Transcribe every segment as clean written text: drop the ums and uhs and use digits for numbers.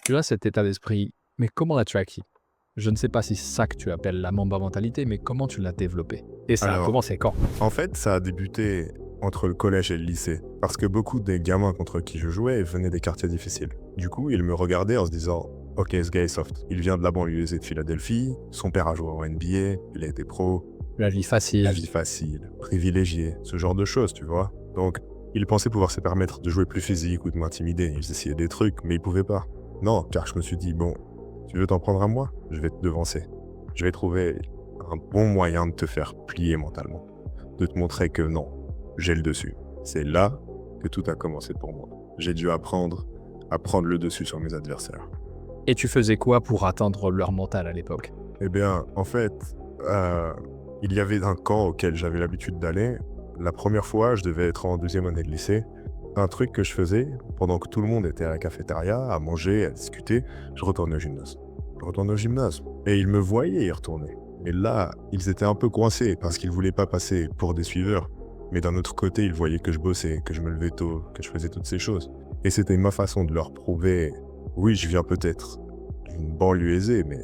Tu as cet état d'esprit, mais comment l'as-tu acquis? Je ne sais pas si c'est ça que tu appelles la Mamba mentalité, mais comment tu l'as développé? Et ça a Alors, commencé quand? en fait, ça a débuté entre le collège et le lycée, parce que beaucoup des gamins contre qui je jouais venaient des quartiers difficiles. Du coup, ils me regardaient en se disant « Ok, ce gars est soft. Il vient de la banlieue de Philadelphie, son père a joué en NBA, il a été pro, La vie la facile. vie facile, privilégiée, ce genre de choses, tu vois. » Donc, ils pensaient pouvoir se permettre de jouer plus physique ou de m'intimider. Ils essayaient des trucs, mais ils pouvaient pas. Non, car je me suis dit « Bon, tu veux t'en prendre à moi? Je vais te devancer. Je vais trouver un bon moyen de te faire plier mentalement. De te montrer que non, j'ai le dessus. » C'est là que tout a commencé pour moi. J'ai dû apprendre à prendre le dessus sur mes adversaires. Et tu faisais quoi pour atteindre leur mental à l'époque? Eh bien, en fait, il y avait un camp auquel j'avais l'habitude d'aller. La première fois, je devais être en deuxième année de lycée. Un truc que je faisais, pendant que tout le monde était à la cafétéria, à manger, à discuter, je retournais au gymnase. Je retournais au gymnase. Et ils me voyaient y retourner. Et là, ils étaient un peu coincés parce qu'ils voulaient pas passer pour des suiveurs. Mais d'un autre côté, ils voyaient que je bossais, que je me levais tôt, que je faisais toutes ces choses. Et c'était ma façon de leur prouver, oui, je viens peut-être d'une banlieue aisée, mais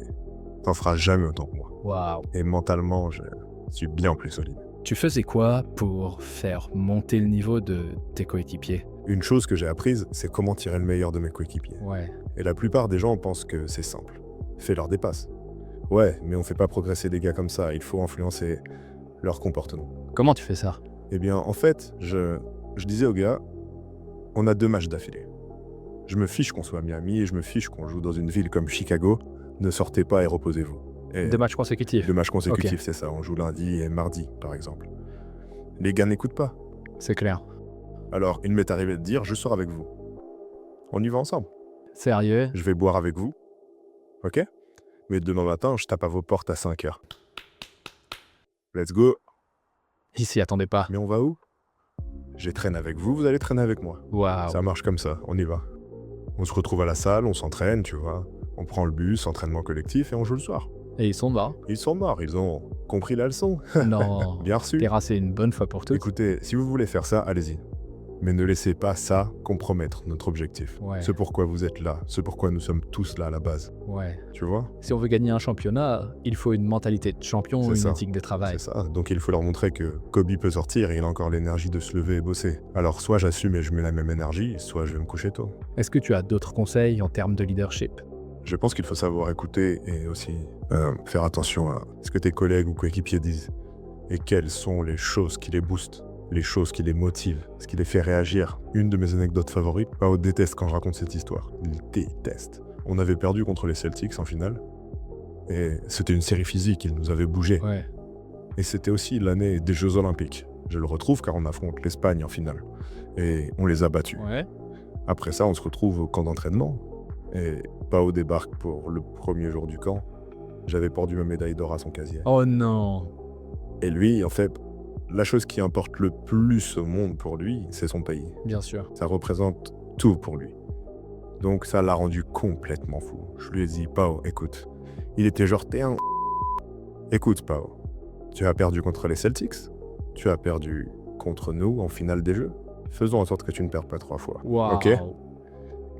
t'en feras jamais autant que moi. Waouh! Et mentalement, je suis bien plus solide. Tu faisais quoi pour faire monter le niveau de tes coéquipiers? Une chose que j'ai apprise, c'est comment tirer le meilleur de mes coéquipiers. Ouais. Et la plupart des gens pensent que c'est simple. Fais-leur des passes. Ouais, mais on fait pas progresser des gars comme ça, il faut influencer leur comportement. Comment tu fais ça? Eh bien, en fait, je disais aux gars, on a 2 matchs d'affilée. Je me fiche qu'on soit à Miami et je me fiche qu'on joue dans une ville comme Chicago. Ne sortez pas et reposez-vous. Et 2 matchs consécutifs? 2 matchs consécutifs, Ok. c'est ça. On joue lundi et mardi, par exemple. Les gars n'écoutent pas. C'est clair. Alors, il m'est arrivé de dire, je sors avec vous. On y va ensemble. Sérieux? Je vais boire avec vous, ok? Mais demain matin, je tape à vos portes à 5 heures. Let's go. Ils s'y attendaient pas. Mais on va où? Je traîne avec vous, vous allez traîner avec moi. Waouh! Ça marche comme ça, on y va. On se retrouve à la salle, on s'entraîne, tu vois. On prend le bus, entraînement collectif, et on joue le soir. Et ils sont morts? Ils sont morts, ils ont compris la leçon. Non. Bien reçu. Terrasser une bonne fois pour toutes? Écoutez, si vous voulez faire ça, allez-y. Mais ne laissez pas ça compromettre notre objectif. Ouais. Ce pourquoi vous êtes là, ce pourquoi nous sommes tous là à la base. Ouais. Tu vois? Si on veut gagner un championnat, il faut une mentalité de champion, C'est une ça. éthique de travail. C'est ça. Donc il faut leur montrer que Kobe peut sortir et il a encore l'énergie de se lever et bosser. Alors soit j'assume et je mets la même énergie, soit je vais me coucher tôt. Est-ce que tu as d'autres conseils en termes de leadership? Je pense qu'il faut savoir écouter et aussi faire attention à ce que tes collègues ou coéquipiers disent. Et quelles sont les choses qui les boostent, les choses qui les motivent, ce qui les fait réagir. Une de mes anecdotes favorites, Pao déteste quand je raconte cette histoire. Il déteste. On avait perdu contre les Celtics en finale. Et c'était une série physique, ils nous avaient bougé. Ouais. Et c'était aussi l'année des Jeux Olympiques. Je le retrouve car on affronte l'Espagne en finale. Et on les a battus. Ouais. Après ça, on se retrouve au camp d'entraînement. Et Pao débarque pour le premier jour du camp. J'avais pendu ma médaille d'or à son casier. Oh non. Et lui, en fait, la chose qui importe le plus au monde pour lui, c'est son pays. Bien sûr. Ça représente tout pour lui. Donc ça l'a rendu complètement fou. Je lui ai dit, Pao, écoute, il était genre, t'es un... Écoute, Pao, tu as perdu contre les Celtics, tu as perdu contre nous en finale des Jeux. Faisons en sorte que tu ne perds pas 3 fois. Waouh. Ok?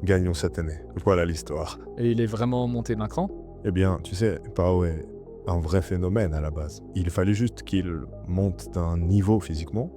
Gagnons cette année. Voilà l'histoire. Et il est vraiment monté d'un cran? Eh bien, tu sais, Pao est un vrai phénomène à la base. Il fallait juste qu'il monte d'un niveau physiquement.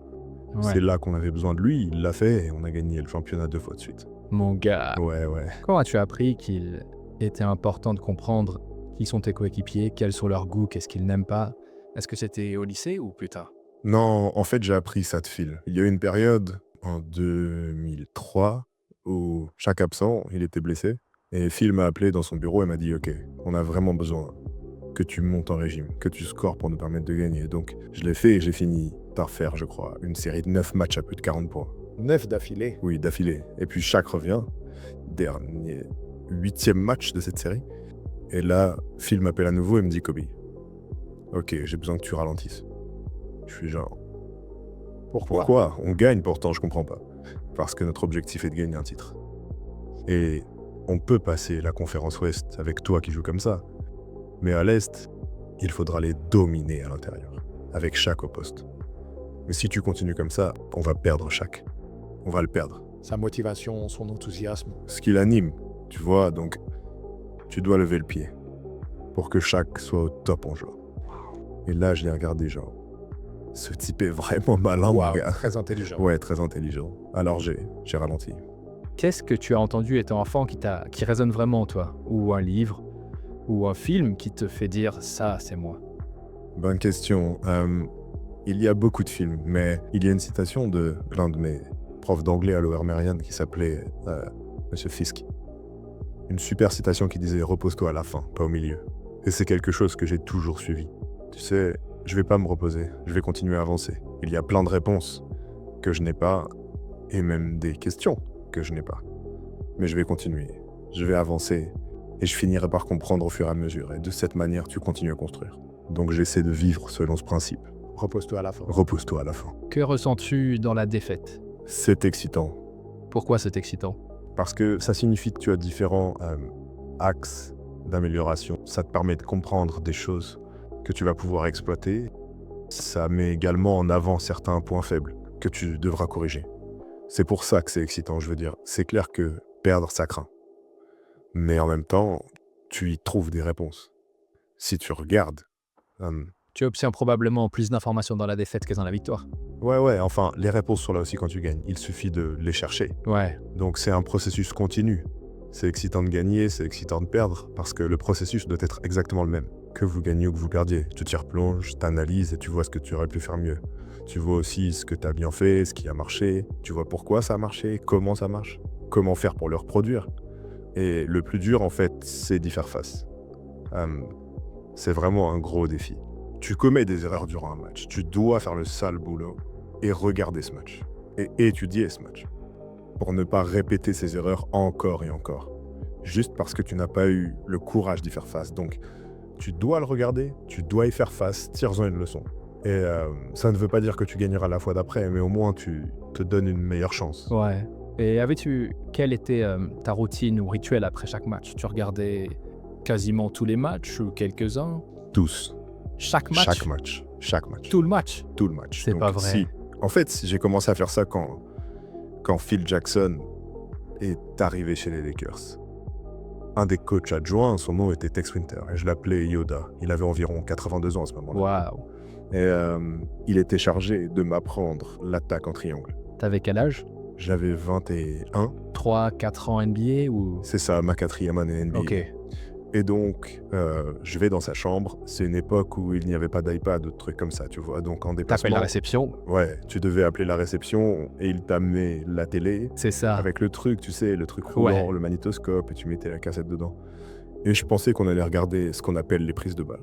Ouais. C'est là qu'on avait besoin de lui, il l'a fait et on a gagné le championnat 2 fois de suite. Mon gars. Ouais. Quand as-tu appris qu'il était important de comprendre qui sont tes coéquipiers, quels sont leurs goûts, qu'est-ce qu'ils n'aiment pas? Est-ce que c'était au lycée ou plus tard? Non, en fait, j'ai appris ça de fil. Il y a eu une période en 2003 où chaque absent, il était blessé. Et Phil m'a appelé dans son bureau et m'a dit « Ok, on a vraiment besoin que tu montes en régime, que tu scores pour nous permettre de gagner. » Donc, je l'ai fait et j'ai fini par faire, je crois, une série de 9 matchs à plus de 40 points. 9 d'affilée. Oui, d'affilée. Et puis chaque revient, dernier 8e match de cette série. Et là, Phil m'appelle à nouveau et me dit « Kobe, ok, j'ai besoin que tu ralentisses. » Je suis genre « Pourquoi? On gagne pourtant, je comprends pas. » Parce que notre objectif est de gagner un titre. Et on peut passer la conférence Ouest avec toi qui joues comme ça. Mais à l'Est, il faudra les dominer à l'intérieur, avec chaque au poste. Mais si tu continues comme ça, on va perdre chaque. On va le perdre. Sa motivation, son enthousiasme. Ce qui l'anime, tu vois, donc tu dois lever le pied pour que chaque soit au top en jeu. Et là, je l'ai regardé genre, ce type est vraiment malin, mon gars. Très intelligent. Ouais, très intelligent. Alors j'ai ralenti. Qu'est-ce que tu as entendu étant enfant qui résonne vraiment en toi? Ou un livre? Ou un film qui te fait dire ça, c'est moi? Bonne question. Il y a beaucoup de films, mais il y a une citation de l'un de mes profs d'anglais à Lower Merion qui s'appelait Monsieur Fisk. Une super citation qui disait « Repose-toi à la fin, pas au milieu ». Et c'est quelque chose que j'ai toujours suivi. Tu sais, je vais pas me reposer, je vais continuer à avancer. Il y a plein de réponses que je n'ai pas, et même des questions que je n'ai pas. Mais je vais continuer, je vais avancer, et je finirai par comprendre au fur et à mesure. Et de cette manière, tu continues à construire. Donc j'essaie de vivre selon ce principe. Repose-toi à la fin. Repose-toi à la fin. Que ressens-tu dans la défaite? C'est excitant. Pourquoi c'est excitant? Parce que ça signifie que tu as différents axes d'amélioration. Ça te permet de comprendre des choses que tu vas pouvoir exploiter. Ça met également en avant certains points faibles que tu devras corriger. C'est pour ça que c'est excitant, je veux dire. C'est clair que perdre, ça craint. Mais en même temps, tu y trouves des réponses. Si tu regardes... Tu obtiens probablement plus d'informations dans la défaite que dans la victoire. Ouais, enfin, les réponses sont là aussi quand tu gagnes. Il suffit de les chercher. Ouais. Donc c'est un processus continu. C'est excitant de gagner, c'est excitant de perdre, parce que le processus doit être exactement le même. Que vous gagnez ou que vous perdiez. Tu t'y replonges, t'analyses et tu vois ce que tu aurais pu faire mieux. Tu vois aussi ce que tu as bien fait, ce qui a marché. Tu vois pourquoi ça a marché, comment ça marche, comment faire pour le reproduire. Et le plus dur, en fait, c'est d'y faire face. C'est vraiment un gros défi. Tu commets des erreurs durant un match. Tu dois faire le sale boulot et regarder ce match. Et étudier ce match. Pour ne pas répéter ces erreurs encore et encore. Juste parce que tu n'as pas eu le courage d'y faire face. Donc, tu dois le regarder, tu dois y faire face, tire-en une leçon. Et ça ne veut pas dire que tu gagneras la fois d'après, mais au moins tu te donnes une meilleure chance. Ouais. Et quelle était ta routine ou rituel après chaque match? Tu regardais quasiment tous les matchs ou quelques-uns? Tous. Chaque match? Chaque match. Tout le match? Tout le match. C'est Donc, pas vrai. En fait, j'ai commencé à faire ça quand Phil Jackson est arrivé chez les Lakers. Un des coachs adjoints, son nom était Tex Winter, et je l'appelais Yoda. Il avait environ 82 ans à ce moment-là. Waouh. Et il était chargé de m'apprendre l'attaque en triangle. T'avais quel âge? J'avais 21. 3, 4 ans NBA ou... C'est ça, ma 4e année NBA. Ok. Et donc, je vais dans sa chambre. C'est une époque où il n'y avait pas d'iPad ou de trucs comme ça, tu vois. Donc, en déplacement... T'appelles la réception? Ouais, tu devais appeler la réception et il t'amenait la télé. C'est ça. Avec le truc, tu sais, le truc roulant, le magnétoscope, et tu mettais la cassette dedans. Et je pensais qu'on allait regarder ce qu'on appelle les prises de balle.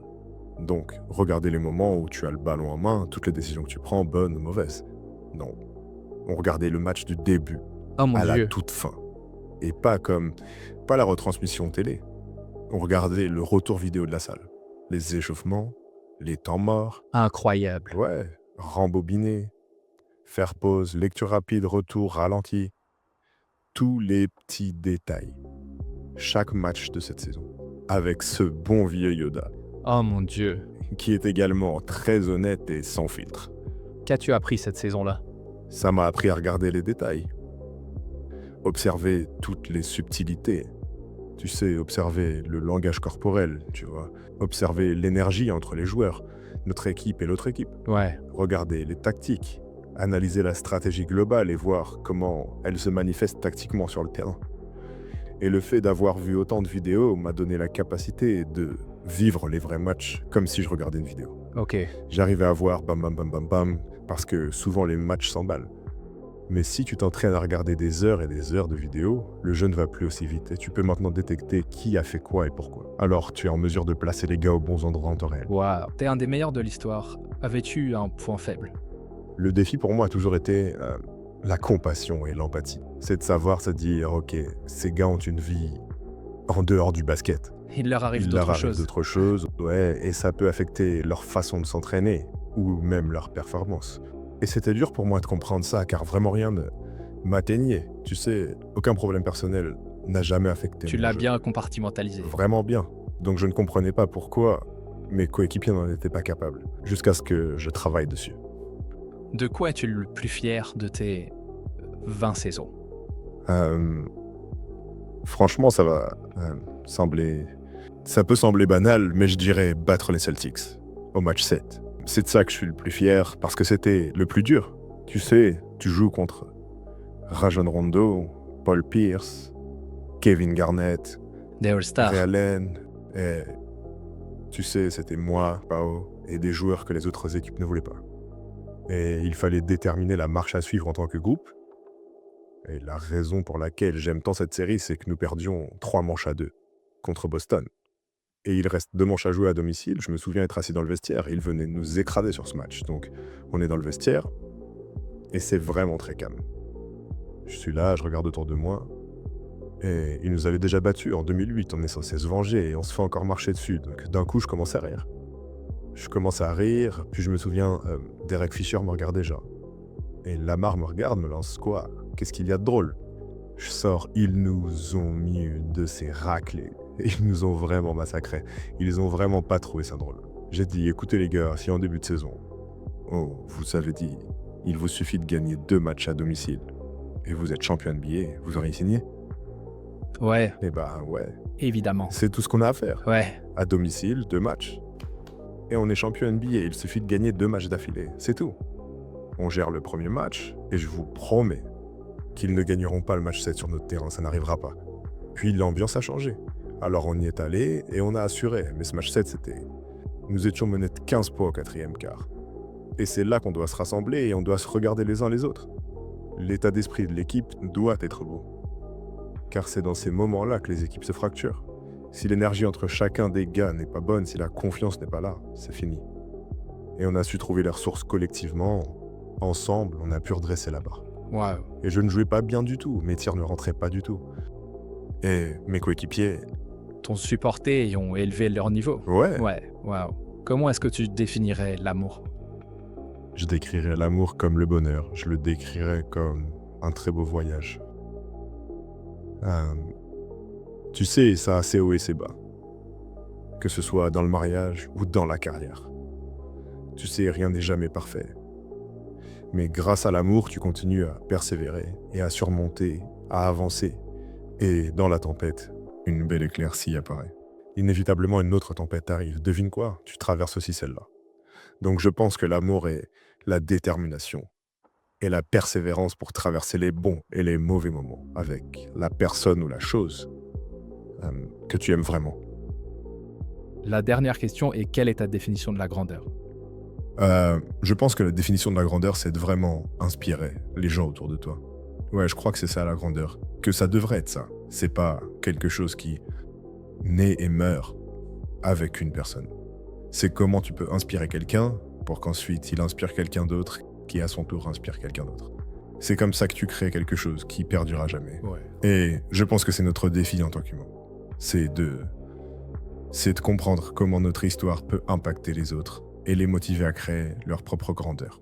Donc, regarder les moments où tu as le ballon en main, toutes les décisions que tu prends, bonnes ou mauvaises. Non. On regardait le match du début Oh mon à Dieu. la toute fin. Et pas la retransmission télé. On regardait le retour vidéo de la salle. Les échauffements, les temps morts. Incroyable. Ouais, rembobiner, faire pause, lecture rapide, retour, ralenti. Tous les petits détails. Chaque match de cette saison. Avec ce bon vieux Yoda. Oh mon Dieu. Qui est également très honnête et sans filtre. Qu'as-tu appris cette saison-là? Ça m'a appris à regarder les détails. Observer toutes les subtilités. Tu sais, observer le langage corporel, tu vois. Observer l'énergie entre les joueurs, notre équipe et l'autre équipe. Ouais. Regarder les tactiques. Analyser la stratégie globale et voir comment elle se manifeste tactiquement sur le terrain. Et le fait d'avoir vu autant de vidéos m'a donné la capacité de vivre les vrais matchs comme si je regardais une vidéo. Ok. J'arrivais à voir bam bam bam bam bam, parce que souvent les matchs s'emballent. Mais si tu t'entraînes à regarder des heures et des heures de vidéos, le jeu ne va plus aussi vite et tu peux maintenant détecter qui a fait quoi et pourquoi. Alors tu es en mesure de placer les gars aux bons endroits en temps réel. Waouh. T'es un des meilleurs de l'histoire. Avais-tu un point faible? Le défi pour moi a toujours été la compassion et l'empathie. C'est de savoir se dire, ok, ces gars ont une vie en dehors du basket. Il leur arrive Il leur d'autres arrive choses. d'autres choses, ouais, et ça peut affecter leur façon de s'entraîner, ou même leur performance. Et c'était dur pour moi de comprendre ça, car vraiment rien ne m'atteignait. Tu sais, aucun problème personnel n'a jamais affecté Tu mon l'as jeu. bien compartimentalisé. Vraiment bien. Donc je ne comprenais pas pourquoi mes coéquipiers n'en étaient pas capables, jusqu'à ce que je travaille dessus. De quoi es-tu le plus fier de tes 20 saisons? Franchement, ça va Ça peut sembler banal, mais je dirais battre les Celtics au match 7. C'est de ça que je suis le plus fier, parce que c'était le plus dur. Tu sais, tu joues contre Rajon Rondo, Paul Pierce, Kevin Garnett, Des All-Stars. Ray Allen, et tu sais, c'était moi, Pao, et des joueurs que les autres équipes ne voulaient pas. Et il fallait déterminer la marche à suivre en tant que groupe. Et la raison pour laquelle j'aime tant cette série, c'est que nous perdions 3 manches à 2 contre Boston. Et il reste 2 manches à jouer à domicile. Je me souviens être assis dans le vestiaire et ils venaient nous écraser sur ce match. Donc, on est dans le vestiaire et c'est vraiment très calme. Je suis là, je regarde autour de moi et ils nous avaient déjà battus en 2008. On est censé se venger et on se fait encore marcher dessus. Donc, d'un coup, je commence à rire. Puis je me souviens, Derek Fisher me regarde déjà. Et Lamar me regarde, me lance quoi? Qu'est-ce qu'il y a de drôle? Je sors, ils nous ont mis de ces raclés. Ils nous ont vraiment massacrés. Ils ont vraiment pas trouvé ça drôle. J'ai dit, écoutez les gars, si en début de saison, vous avez dit, il vous suffit de gagner 2 matchs à domicile et vous êtes champion NBA, vous auriez signé? Ouais, Eh bah ouais, évidemment. c'est tout ce qu'on a à faire. Ouais, À domicile, 2 matchs. Et on est champion NBA, il suffit de gagner 2 matchs d'affilée, c'est tout. On gère le premier match et je vous promets qu'ils ne gagneront pas le match 7 sur notre terrain, ça n'arrivera pas. Puis l'ambiance a changé. Alors on y est allé et on a assuré. Mais ce match 7, c'était... Nous étions menés de 15 points au 4e quart. Et c'est là qu'on doit se rassembler et on doit se regarder les uns les autres. L'état d'esprit de l'équipe doit être beau. Car c'est dans ces moments-là que les équipes se fracturent. Si l'énergie entre chacun des gars n'est pas bonne, si la confiance n'est pas là, c'est fini. Et on a su trouver les ressources collectivement. Ensemble, on a pu redresser la barre. waouh. Et je ne jouais pas bien du tout, mes tirs ne rentraient pas du tout. Et mes coéquipiers, T'ont supporté et ont élevé leur niveau. ouais, Ouais, waouh. Comment est-ce que tu définirais l'amour? je décrirais l'amour comme le bonheur, je le décrirais comme un très beau voyage. Tu sais, ça a ses hauts et ses bas. Que ce soit dans le mariage ou dans la carrière. Tu sais, rien n'est jamais parfait. Mais grâce à l'amour, tu continues à persévérer et à surmonter, à avancer. Et dans la tempête, une belle éclaircie apparaît. Inévitablement, une autre tempête arrive. Devine quoi? Tu traverses aussi celle-là. Donc je pense que l'amour est la détermination et la persévérance pour traverser les bons et les mauvais moments avec la personne ou la chose que tu aimes vraiment. La dernière question est quelle est ta définition de la grandeur? Je pense que la définition de la grandeur, c'est de vraiment inspirer les gens autour de toi. Ouais, je crois que c'est ça la grandeur. Que ça devrait être ça. C'est pas quelque chose qui naît et meurt avec une personne. C'est comment tu peux inspirer quelqu'un pour qu'ensuite il inspire quelqu'un d'autre qui à son tour inspire quelqu'un d'autre. C'est comme ça que tu crées quelque chose qui perdurera jamais. Ouais. Et je pense que c'est notre défi en tant qu'humain. C'est de comprendre comment notre histoire peut impacter les autres et les motiver à créer leur propre grandeur.